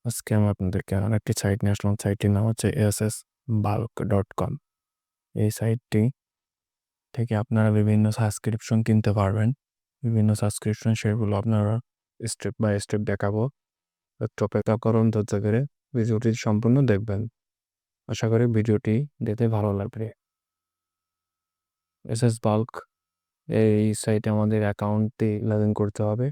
আজকে আমি আপনাদেরকে আরেকটি সাইট নিয়ে আসলাম। সাইটটির নাম হচ্ছে ssbulk.com। এই সাইটটি থেকে আপনারা বিভিন্ন সাবস্ক্রিপশন কিনতে পারবেন। বিভিন্ন সাবস্ক্রিপশন সেগুলো আপনারা স্টেপ বাই স্টেপ দেখাবো। একটু অপেক্ষা করুন, ধৈর্য ধরে ভিডিওটি সম্পূর্ণ দেখবেন। আশা করি ভিডিওটি দেখতে ভালো লাগবে। বাল্ক এই সাইটে আমাদের অ্যাকাউন্টটি লগ ইন করতে হবে।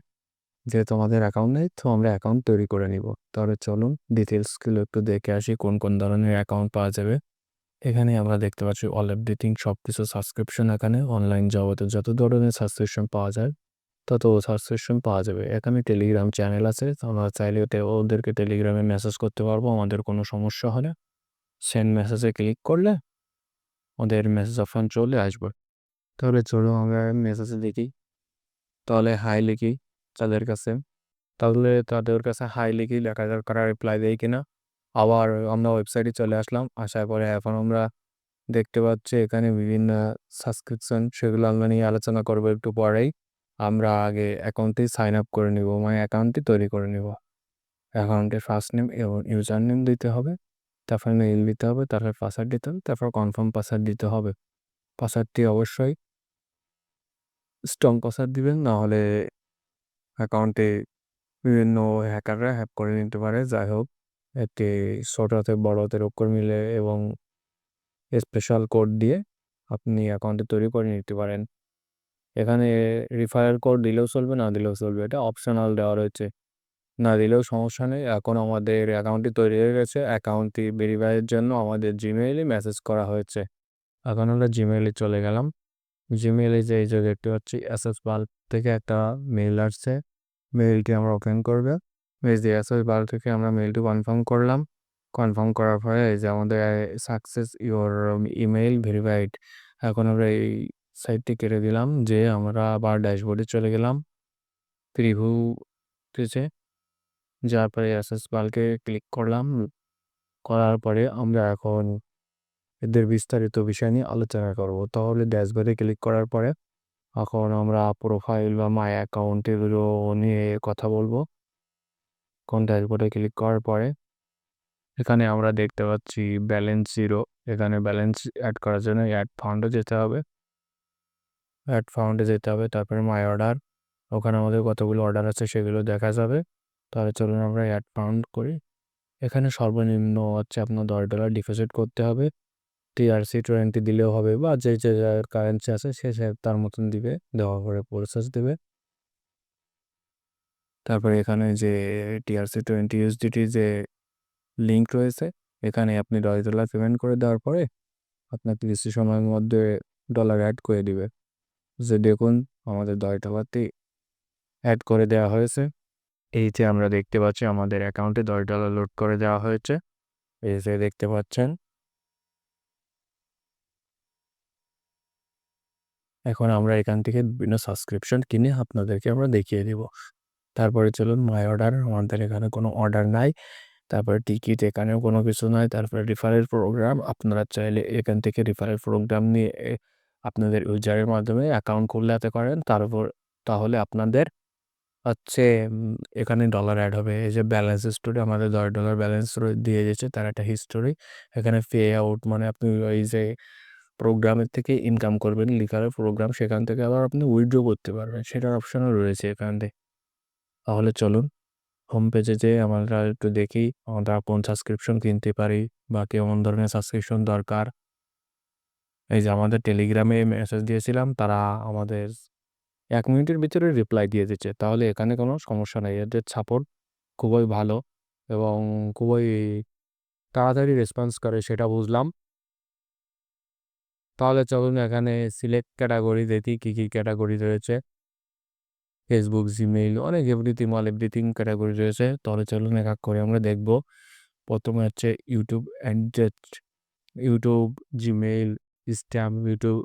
যেহেতু আমাদের অ্যাকাউন্ট নেই, তো আমরা অ্যাকাউন্ট তৈরি করে নিব। তাহলে চলুন ডিটেলসগুলো একটু দেখে আসি, কোন কোন ধরনের অ্যাকাউন্ট পাওয়া যাবে। এখানে আমরা দেখতে পাচ্ছি অল এভরিথিং, সব কিছু সাবস্ক্রিপশন। এখানে অনলাইন জগতে যত ধরনের সাবস্ক্রিপশন পাওয়া যায় তত সাবস্ক্রিপশন পাওয়া যাবে। এখানে টেলিগ্রাম চ্যানেল আছে, আমরা চাইলে ওদেরকে টেলিগ্রামে মেসেজ করতে পারবো আমাদের কোনো সমস্যা হলে। সেন্ড মেসেজে ক্লিক করলে ওদের মেসেজ অপশন চলে আসবে। তাহলে চলো আমরা মেসেজে দেখি। তাহলে হাই লিখি তাদের কাছে, তাহলে তাদের কাছে হাই লিখি, লেখা যাক তারা রিপ্লাই দেয় কিনা। আবার আমরা ওয়েবসাইটে চলে আসলাম। আসার পরে এখন আমরা দেখতে পাচ্ছি এখানে বিভিন্ন সাবস্ক্রিপশন, সেগুলো আমরা নিয়ে আলোচনা করবো একটু পরেই। আমরা আগে অ্যাকাউন্টটি সাইন আপ করে নিব, মানে অ্যাকাউন্টটি তৈরি করে নিব। অ্যাকাউন্টের ফার্স্ট নেম এবং ইউজার নেম দিতে হবে, তারপর মেইল দিতে হবে, তারপর পাসওয়ার্ড দিতে হবে, তারপর কনফার্ম পাসওয়ার্ড দিতে হবে। পাসওয়ার্ডটি অবশ্যই স্ট্রং পাসওয়ার্ড দিবেন, না হলে অ্যাকাউন্টে বিভিন্ন হ্যাকাররা হ্যাক করে নিতে পারে। যাই হোক, একটি ছোট হাতের বড় হাতের অক্ষর মিলে এবং স্পেশাল কোড দিয়ে আপনি অ্যাকাউন্টটি তৈরি করে নিতে পারেন। এখানে রিফারেল কোড দিলেও চলবে, না দিলেও চলবে, এটা অপশনাল দেওয়া রয়েছে। না দিলেও সমস্যা নেই। এখন আমাদের অ্যাকাউন্টটি তৈরি হয়ে গেছে। অ্যাকাউন্টটি ভেরিফাইয়ের জন্য আমাদের জিমেইলে মেসেজ করা হয়েছে। এখন আমরা জিমেইলে চলে গেলাম। জিমেইলে যে এই যে দেখতে পাচ্ছি বাল্ব থেকে একটা মেইল আসছে। মেইলটি আমরা ওপেন করবে। এই যে বাল্ব থেকে আমরা মেইলটি কনফার্ম করলাম। কনফার্ম করার পরে এই যে আমাদের সাকসেস ইওর ইমেইল ভেরিফাইড। এখন আমরা এই সাইটটি কেটে দিলাম, যে আমরা আবার ড্যাশবোর্ডে চলে গেলাম। প্রিভিউ দিয়েছে, যার পরে বাল্বকে ক্লিক করলাম। করার পরে আমরা এখন এদের বিস্তারিত বিষয় নিয়ে আলোচনা করব। তাহলে ড্যাশবোর্ডে ক্লিক করার পরে এখন আমরা প্রোফাইল বা মাই অ্যাকাউন্ট এগুলো নিয়ে কথা বলবো। কোন ড্যাশবোর্ডে ক্লিক করার পরে এখানে আমরা দেখতে পাচ্ছি ব্যালেন্স জিরো। এখানে ব্যালেন্স অ্যাড করার জন্য অ্যাড ফান্ডে যেতে হবে। তারপরে মাই অর্ডার, ওখানে আমাদের কতগুলো অর্ডার আছে সেগুলো দেখা যাবে। তাহলে চলুন আমরা অ্যাড ফান্ড করি। এখানে সর্বনিম্ন হচ্ছে আপনার $10 ডিপোজিট করতে হবে। TRC20 দিলেও হবে, বা যে যে কারেন্সি আছে সে তার মতন দিবে, দেওয়ার পরে প্রসেস দেবে। তারপরে এখানে যে TRC20 USDT যে লিঙ্ক রয়েছে, এখানে আপনি $10 পেমেন্ট করে দেওয়ার পরে আপনাকে কিছু সময়ের মধ্যে ডলার অ্যাড করে দিবে। যে দেখুন আমাদের $10টি অ্যাড করে দেওয়া হয়েছে। এই যে আমরা দেখতে পাচ্ছি আমাদের অ্যাকাউন্টে $10 লোড করে দেওয়া হয়েছে, এই যে দেখতে পাচ্ছেন। এখন আমরা এখান থেকে বিভিন্ন সাবস্ক্রিপশন কিনে আপনাদেরকে আমরা দেখিয়ে দিব। তারপরে চলুন মাই অর্ডার, আমাদের এখানে কোনো অর্ডার নাই। তারপরে টিকিট, এখানেও কোনো কিছু নয়। তারপরে রিফারেল প্রোগ্রাম, আপনারা চাইলে এখান থেকে রিফারেল প্রোগ্রাম নিয়ে আপনাদের ইউজারের মাধ্যমে অ্যাকাউন্ট খুলতে পারেন। তাহলে আপনাদের হচ্ছে এখানে ডলার অ্যাড হবে। এই যে ব্যালেন্স স্টোরি, আমাদের $10 ব্যালেন্স দিয়ে দিয়েছে তার একটা হিস্টোরি। এখানে পে আউট, মানে আপনি ওই যে প্রোগ্রামের থেকে ইনকাম করবেন, লিখার প্রোগ্রাম, সেখান থেকে আবার আপনি উইথড্র করতে পারবেন, সেটার অপশনও রয়েছে এখান থেকে। তাহলে চলুন হোম পেজে যেয়ে আমরা একটু দেখি আমরা কোন সাবস্ক্রিপশন কিনতে পারি বা কেমন ধরনের সাবস্ক্রিপশন দরকার। এই যে আমাদের টেলিগ্রামে মেসেজ দিয়েছিলাম, তারা আমাদের 1 মিনিটের ভিতরে রিপ্লাই দিয়ে দিচ্ছে। তাহলে এখানে কোনো সমস্যা নেই, এদের সাপোর্ট খুবই ভালো এবং খুবই তাড়াতাড়ি রেসপন্স করে, সেটা বুঝলাম। তাহলে চলুন এখানে সিলেক্ট ক্যাটাগরি দেখি কী কী ক্যাটাগরি রয়েছে। ফেসবুক, জিমেইল, অনেক এভরিথিং ক্যাটাগরি রয়েছে। তাহলে চলুন এক এক করে আমরা দেখব। প্রথমে হচ্ছে YouTube YouTube, Gmail, stamp, YouTube,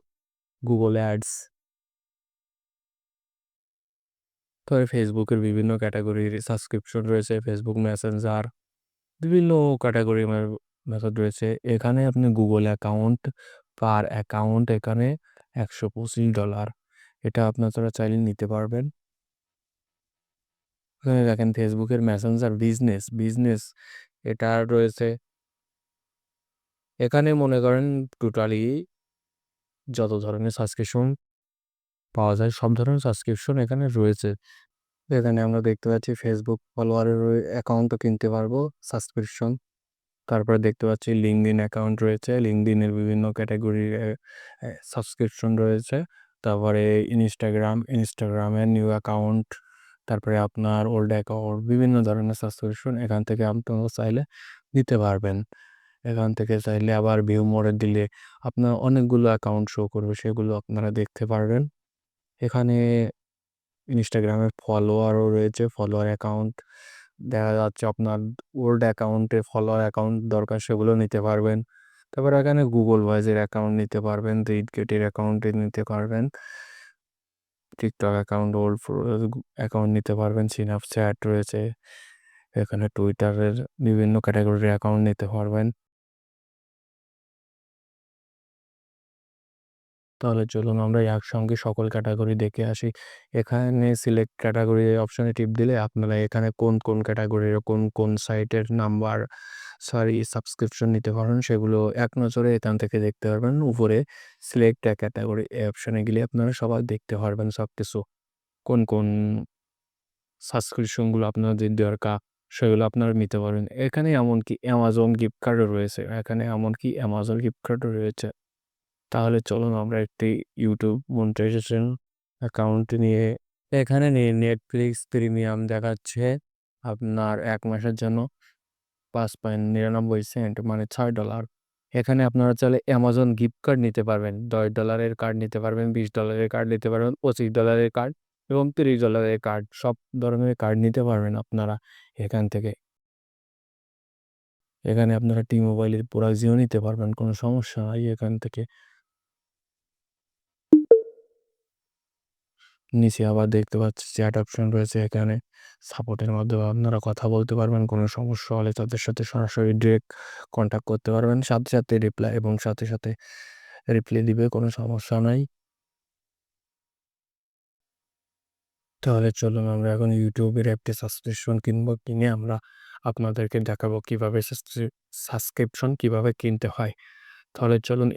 Google ads. তবে ফেসবুকের বিভিন্ন ক্যাটাগরির সাবস্ক্রিপশন রয়েছে, ফেসবুক মেসেঞ্জার, বিভিন্ন ক্যাটাগরি মেথড রয়েছে। এখানে আপনি গুগল অ্যাকাউন্ট, পার অ্যাকাউন্ট এখানে $125, এটা আপনারা চাইলে নিতে পারবেন। এখানে দেখেন ফেসবুকের মেসেঞ্জার বিজনেস বিজনেস এটা রয়েছে। এখানে মনে করেন টোটালি যত ধরনের সাবস্ক্রিপশন পাওয়া যায় সব ধরনের সাবস্ক্রিপশন এখানে রয়েছে। এখানে আমরা দেখতে পাচ্ছি ফেসবুক ফলোয়ারের অ্যাকাউন্টও কিনতে পারবো সাবস্ক্রিপশন। তারপরে দেখতে পাচ্ছি লিঙ্কডইন অ্যাকাউন্ট রয়েছে, লিঙ্কডইনের বিভিন্ন ক্যাটাগরির সাবস্ক্রিপশন রয়েছে। তারপরে ইনস্টাগ্রামের নিউ অ্যাকাউন্ট, তারপরে আপনার ওল্ড অ্যাকাউন্ট, বিভিন্ন ধরনের সাবস্ক্রিপশন এখান থেকে আপনারা চাইলে নিতে পারবেন। এখান থেকে চাইলে আবার ভিউ মোডে দিলে আপনার অনেকগুলো অ্যাকাউন্ট শো করবে, সেগুলো আপনারা দেখতে পারবেন। এখানে ইনস্টাগ্রামের ফলোয়ারও রয়েছে, ফলোয়ার অ্যাকাউন্ট দেখা যাচ্ছে আপনার ওল্ড অ্যাকাউন্টে ফলোয়ার অ্যাকাউন্ট দরকার সেগুলো নিতে পারবেন। তারপর এখানে গুগল ভয়েসের অ্যাকাউন্ট নিতে পারবেন, রিডগেটের অ্যাকাউন্টে নিতে পারবেন, টিকটক অ্যাকাউন্ট ওল্ড অ্যাকাউন্ট নিতে পারবেন, স্ন্যাপচ্যাট রয়েছে, এখানে টুইটারের বিভিন্ন ক্যাটাগরির অ্যাকাউন্ট নিতে পারবেন। তাহলে চলুন আমরা একসঙ্গে সকল ক্যাটাগরি দেখে আসি। এখানে সিলেক্ট ক্যাটাগরি অপশনে টিপ দিলে আপনারা এখানে কোন কোন ক্যাটাগরির কোন কোন সাইটের নাম্বার সাবস্ক্রিপশন নিতে পারেন সেগুলো এক নজরে এখান থেকে দেখতে পারবেন। উপরে সিলেক্ট ক্যাটাগরি এই অপশনে গেলে আপনারা সবাই দেখতে পারবেন সব কিছু, কোন কোন সাবস্ক্রিপশনগুলো আপনাদের দরকার সেগুলো আপনারা নিতে পারেন। এখানে এমনকি অ্যামাজন গিফট কার্ডও রয়েছে, তাহলে চলুন আমরা একটি ইউটিউব মনিটাইজেশন অ্যাকাউন্ট নিয়ে এখানে নেটফ্লিক্স প্রিমিয়াম দেখাচ্ছে আপনার 1 মাসের জন্য 5.99 সেন্ট মানে $6। এখানে আপনারা চাইলে অ্যামাজন গিফট কার্ড নিতে পারবেন, $10 কার্ড নিতে পারবেন, $20 কার্ড নিতে পারবেন, $25 কার্ড এবং $30 কার্ড, সব ধরনের কার্ড নিতে পারবেন আপনারা এখান থেকে। এখানে আপনারা টি মোবাইলের প্রোডাক্টও নিতে পারবেন, কোনো সমস্যা নাই এখান থেকে। নিচে আবার দেখতে পাচ্ছি চ্যাট অপশন রয়েছে, এখানে সাপোর্টের মাধ্যমে আপনারা কথা বলতে পারবেন, কোনো সমস্যা হলে তাদের সাথে সরাসরি ডিরেক্ট কন্ট্যাক্ট করতে পারবেন, সাথে সাথে রিপ্লাই এবং সাথে সাথে রিপ্লাই দিবে, কোনো সমস্যা নাই। তাহলে চলুন আমরা এখন ইউটিউবের একটি সাবস্ক্রিপশন কিনে আমরা আপনাদেরকে দেখাবো কিভাবে সাবস্ক্রিপশন কিভাবে কিনতে হয়। তাহলে চলুন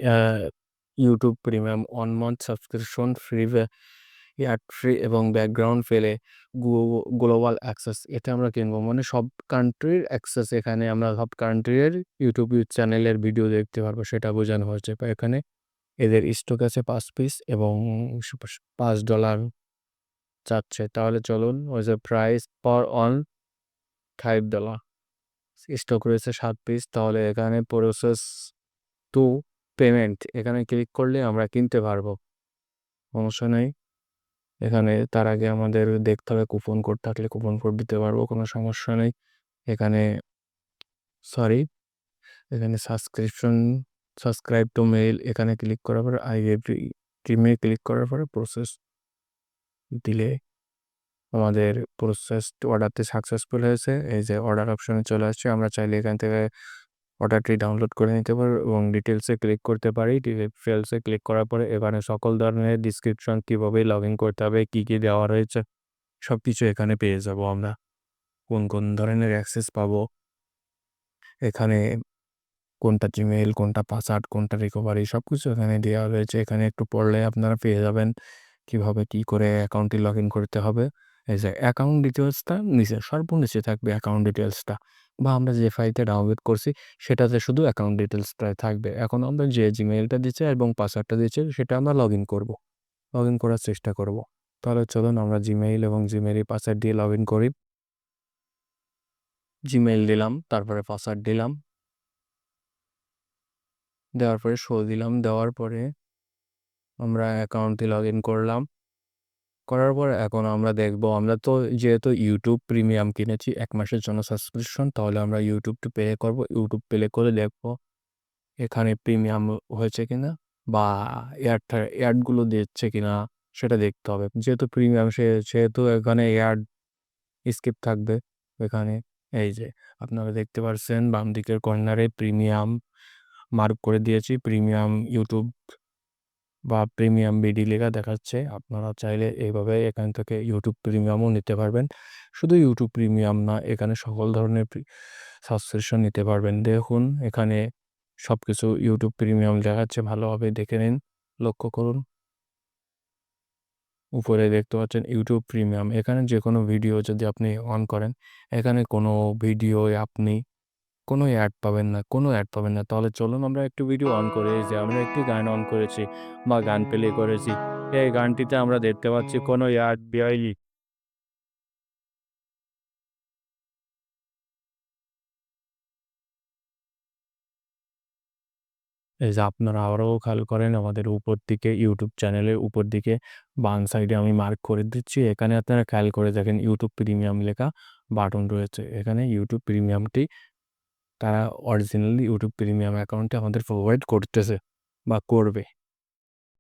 YouTube premium 1 month subscription free, add free এবং ব্যাকগ্রাউন্ড ফেলে গ্লোবাল অ্যাক্সেস, এটা আমরা কিনবো, মানে সব কান্ট্রির অ্যাক্সেস, এখানে আমরা সব কান্ট্রির ইউটিউব চ্যানেলের ভিডিও দেখতে পারবো সেটা বোঝানো হচ্ছে। এখানে এদের স্টক আছে 5 পিস এবং $5 চাচ্ছে। তাহলে চলুন ওই যে প্রাইস পার অন $5, স্টক রয়েছে 7 পিস। তাহলে এখানে প্রসেস টু পেমেন্ট এখানে ক্লিক করলে আমরা কিনতে পারবো, সমস্যা নেই। এখানে তার আগে আমাদের দেখতে হবে কুপন কোড থাকলে কুপন কোড দিতে পারবো, কোনো সমস্যা নেই। এখানে এখানে সাবস্ক্রাইব টু মেইল এখানে ক্লিক করার পরে টিমে ক্লিক করার পরে প্রসেস দিলে আমাদের অর্ডারটি সাকসেসফুল হয়েছে, এই যে অর্ডার অপশনে চলে আসছে। আমরা চাইলে এখান থেকে অর্ডারটি ডাউনলোড করে নিতে পারি এবং ডিটেলসে ক্লিক করতে পারি। ডিটেলসে ক্লিক করার পরে এখানে সকল ধরনের ডিসক্রিপশন, কীভাবে লগ ইন করতে হবে, কী কী দেওয়া রয়েছে সব কিছু এখানে পেয়ে যাব আমরা, কোন কোন ধরনের অ্যাক্সেস পাবো, এখানে কোনটা জিমেইল, কোনটা পাসওয়ার্ড, কোনটা রিকভারি, সব কিছু এখানে দেওয়া রয়েছে। এখানে একটু পড়লে আপনারা পেয়ে যাবেন কিভাবে কি করে অ্যাকাউন্টটি লগ ইন করতে হবে। এই যে অ্যাকাউন্ট ডিটেলসটা নিচে সর্বনিচে থাকবে অ্যাকাউন্ট ডিটেলসটা, বা আমরা যে ফাইলটা ডাউনলোড করছি সেটাতে শুধু অ্যাকাউন্ট ডিটেলসটাই থাকবে। এখন আমরা যে জিমেইলটা দিচ্ছি এবং পাসওয়ার্ডটা দিচ্ছি সেটা আমরা লগ ইন করবো, লগ ইন করার চেষ্টা করব। তাহলে চলুন আমরা জিমেইল এবং জিমেইলের পাসওয়ার্ড দিয়ে লগ ইন করি। জিমেইল দিলাম, তারপরে পাসওয়ার্ড দিলাম, দেওয়ার পরে শো দিলাম, দেওয়ার পরে আমরা অ্যাকাউন্টটি লগ ইন করলাম। করার পর এখন আমরা দেখব, আমরা তো যেহেতু ইউটিউব প্রিমিয়াম কিনেছি 1 মাসের জন্য সাবস্ক্রিপশন, তাহলে আমরা ইউটিউবটা পে করব। ইউটিউব প্লে করে দেখব এখানে প্রিমিয়াম হয়েছে কিনা বা অ্যাডগুলো দিচ্ছে কিনা সেটা দেখতে হবে। যেহেতু প্রিমিয়াম সেহেতু এখানে অ্যাড স্কিপ থাকবে। এখানে এই যে আপনারা দেখতে পাচ্ছেন বাম দিকের কর্নারে প্রিমিয়াম মার্ক করে দিয়েছি, প্রিমিয়াম ইউটিউব বা প্রিমিয়াম বিডি লেখা দেখাচ্ছে। আপনারা চাইলে এইভাবে এখান থেকে ইউটিউব প্রিমিয়ামও নিতে পারবেন। শুধু ইউটিউব প্রিমিয়াম না, এখানে সকল ধরনের সাবস্ক্রিপশন নিতে পারবেন। দেখুন এখানে সবকিছু ইউটিউব প্রিমিয়াম দেখাচ্ছে, ভালোভাবে দেখে নিন, লক্ষ্য করুন। উপরে দেখতে পাচ্ছেন ইউটিউব প্রিমিয়াম। এখানে যে কোনো ভিডিও যদি আপনি অন করেন, এখানে কোনো ভিডিওয় আপনি কোনো অ্যাড পাবেন না, কোনো অ্যাড পাবেন না। তাহলে চলুন আমরা একটু ভিডিও অন করি। এই যে আমরা একটি গান অন করেছি বা গান প্লে করেছি। এই গানটিতে আমরা দেখতে পাচ্ছি কোনো অ্যাড বেআইনি। এই যে আপনারা আরও খেয়াল করেন আমাদের উপর দিকে ইউটিউব চ্যানেলের উপর দিকে বাম সাইডে আমি মার্ক করে দিচ্ছি। এখানে আপনারা খেয়াল করে দেখেন ইউটিউব প্রিমিয়াম লেখা বাটন রয়েছে। এখানে ইউটিউব প্রিমিয়ামটি তারা অরিজিনালি ইউটিউব প্রিমিয়াম অ্যাকাউন্টে আমাদের প্রোভাইড করতেছে বা করবে।